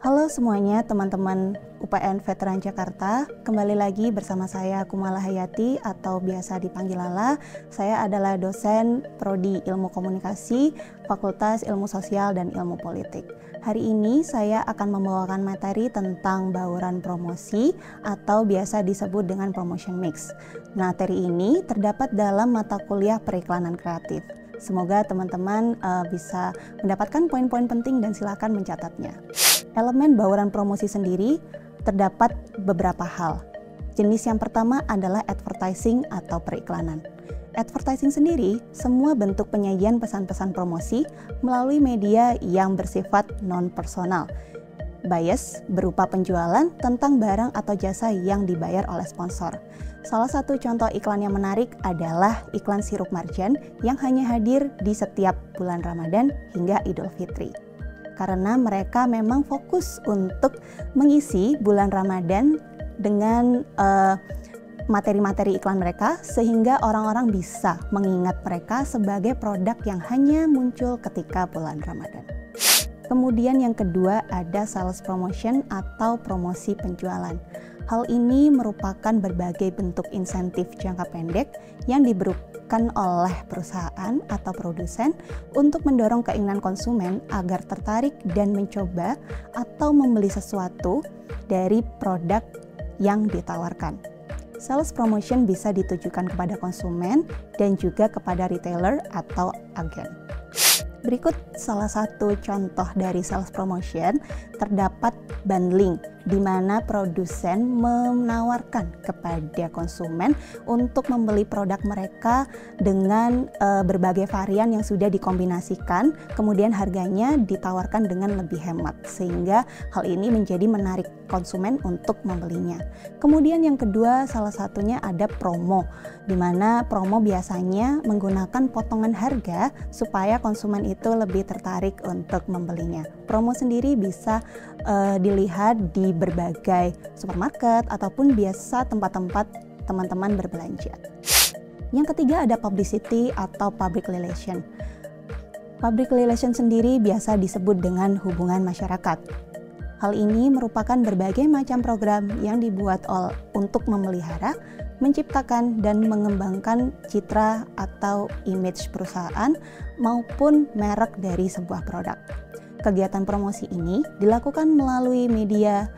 Halo semuanya teman-teman UPN Veteran Jakarta, kembali lagi bersama saya Kumala Hayati atau biasa dipanggil Lala. Saya adalah dosen Prodi Ilmu Komunikasi, Fakultas Ilmu Sosial dan Ilmu Politik. Hari ini saya akan membawakan materi tentang bauran promosi atau biasa disebut dengan promotion mix. Materi ini terdapat dalam mata kuliah periklanan kreatif. Semoga teman-teman bisa mendapatkan poin-poin penting dan silakan mencatatnya. Elemen bauran promosi sendiri terdapat beberapa hal. Jenis yang pertama adalah advertising atau periklanan. Advertising sendiri semua bentuk penyajian pesan-pesan promosi melalui media yang bersifat non-personal. Bias berupa penjualan tentang barang atau jasa yang dibayar oleh sponsor. Salah satu contoh iklan yang menarik adalah iklan sirup Marjan yang hanya hadir di setiap bulan Ramadan hingga Idul Fitri. Karena mereka memang fokus untuk mengisi bulan Ramadan dengan materi-materi iklan mereka sehingga orang-orang bisa mengingat mereka sebagai produk yang hanya muncul ketika bulan Ramadan. Kemudian yang kedua ada sales promotion atau promosi penjualan. Hal ini merupakan berbagai bentuk insentif jangka pendek yang diberikan oleh perusahaan atau produsen untuk mendorong keinginan konsumen agar tertarik dan mencoba atau membeli sesuatu dari produk yang ditawarkan. Sales promotion bisa ditujukan kepada konsumen dan juga kepada retailer atau agen. Berikut salah satu contoh dari sales promotion, terdapat bundling, di mana produsen menawarkan kepada konsumen untuk membeli produk mereka dengan berbagai varian yang sudah dikombinasikan, kemudian harganya ditawarkan dengan lebih hemat, sehingga hal ini menjadi menarik konsumen untuk membelinya. Kemudian yang kedua, salah satunya ada promo, di mana promo biasanya menggunakan potongan harga supaya konsumen itu lebih tertarik untuk membelinya. Promo sendiri bisa dilihat di berbagai supermarket ataupun biasa tempat-tempat teman-teman berbelanja. Yang ketiga ada publicity atau public relation. Public relation sendiri biasa disebut dengan hubungan masyarakat. Hal ini merupakan berbagai macam program yang dibuat untuk memelihara, menciptakan dan mengembangkan citra atau image perusahaan maupun merek dari sebuah produk. Kegiatan promosi ini dilakukan melalui media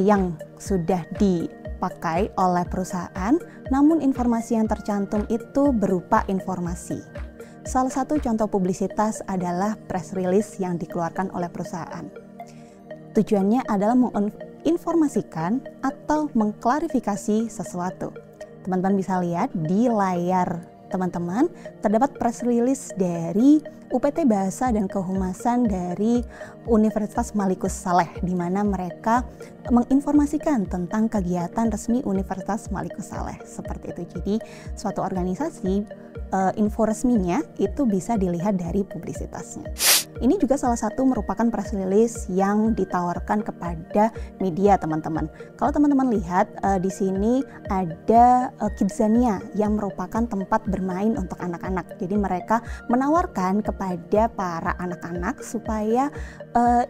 yang sudah dipakai oleh perusahaan, namun informasi yang tercantum itu berupa informasi. Salah satu contoh publisitas adalah press release yang dikeluarkan oleh perusahaan. Tujuannya adalah menginformasikan atau mengklarifikasi sesuatu. Teman-teman bisa lihat di layar teman-teman terdapat press release dari UPT Bahasa dan Kehumasan dari Universitas Malikus Saleh, di mana mereka menginformasikan tentang kegiatan resmi Universitas Malikus Saleh seperti itu. Jadi suatu organisasi info resminya itu bisa dilihat dari publisitasnya. Ini juga salah satu merupakan press release yang ditawarkan kepada media teman-teman. Kalau teman-teman lihat di sini ada Kidzania yang merupakan tempat bermain untuk anak-anak. Jadi mereka menawarkan kepada para anak-anak supaya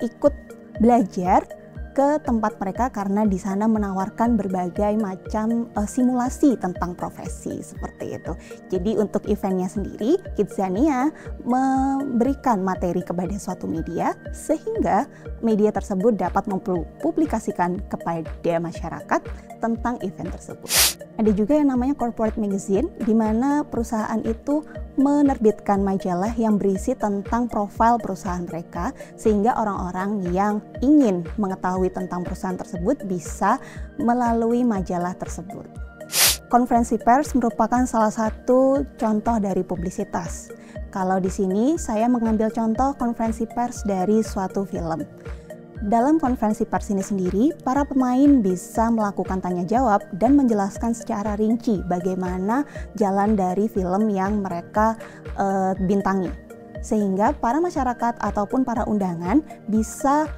ikut belajar ke tempat mereka karena di sana menawarkan berbagai macam simulasi tentang profesi seperti itu. Jadi untuk eventnya sendiri, Kidzania memberikan materi kepada suatu media sehingga media tersebut dapat mempublikasikan kepada masyarakat tentang event tersebut. Ada juga yang namanya corporate magazine, di mana perusahaan itu menerbitkan majalah yang berisi tentang profil perusahaan mereka sehingga orang-orang yang ingin mengetahui tentang perusahaan tersebut bisa melalui majalah tersebut. Konferensi pers merupakan salah satu contoh dari publisitas. Kalau di sini saya mengambil contoh konferensi pers dari suatu film. Dalam konferensi pers ini sendiri, para pemain bisa melakukan tanya jawab dan menjelaskan secara rinci bagaimana jalan dari film yang mereka bintangi. Sehingga para masyarakat ataupun para undangan bisa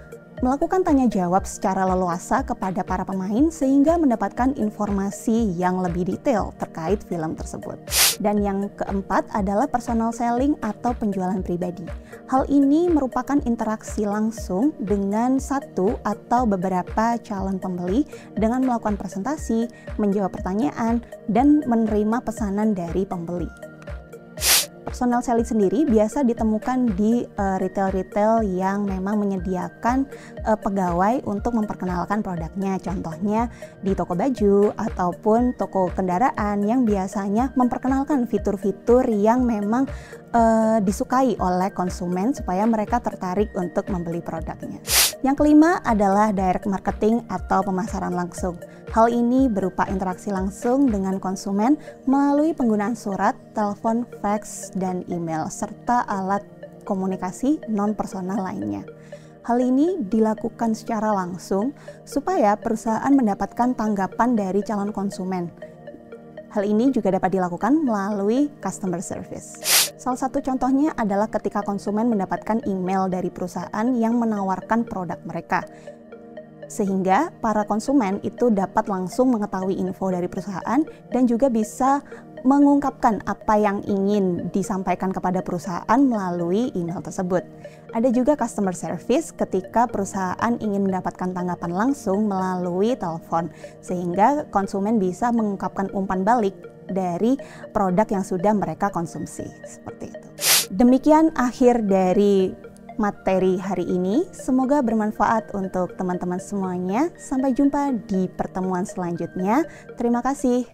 melakukan tanya jawab secara leluasa kepada para pemain sehingga mendapatkan informasi yang lebih detail terkait film tersebut. Dan yang keempat adalah personal selling atau penjualan pribadi. Hal ini merupakan interaksi langsung dengan satu atau beberapa calon pembeli dengan melakukan presentasi, menjawab pertanyaan, dan menerima pesanan dari pembeli. Personal selling sendiri biasa ditemukan di retail-retail yang memang menyediakan pegawai untuk memperkenalkan produknya. Contohnya di toko baju ataupun toko kendaraan yang biasanya memperkenalkan fitur-fitur yang memang disukai oleh konsumen supaya mereka tertarik untuk membeli produknya. Yang kelima adalah direct marketing atau pemasaran langsung. Hal ini berupa interaksi langsung dengan konsumen melalui penggunaan surat, telepon, fax, dan email, serta alat komunikasi non-personal lainnya. Hal ini dilakukan secara langsung supaya perusahaan mendapatkan tanggapan dari calon konsumen. Hal ini juga dapat dilakukan melalui customer service. Salah satu contohnya adalah ketika konsumen mendapatkan email dari perusahaan yang menawarkan produk mereka. Sehingga para konsumen itu dapat langsung mengetahui info dari perusahaan dan juga bisa mengungkapkan apa yang ingin disampaikan kepada perusahaan melalui email tersebut. Ada juga customer service ketika perusahaan ingin mendapatkan tanggapan langsung melalui telepon, sehingga konsumen bisa mengungkapkan umpan balik dari produk yang sudah mereka konsumsi. Seperti itu. Demikian akhir dari materi hari ini. Semoga bermanfaat untuk teman-teman semuanya. Sampai jumpa di pertemuan selanjutnya. Terima kasih.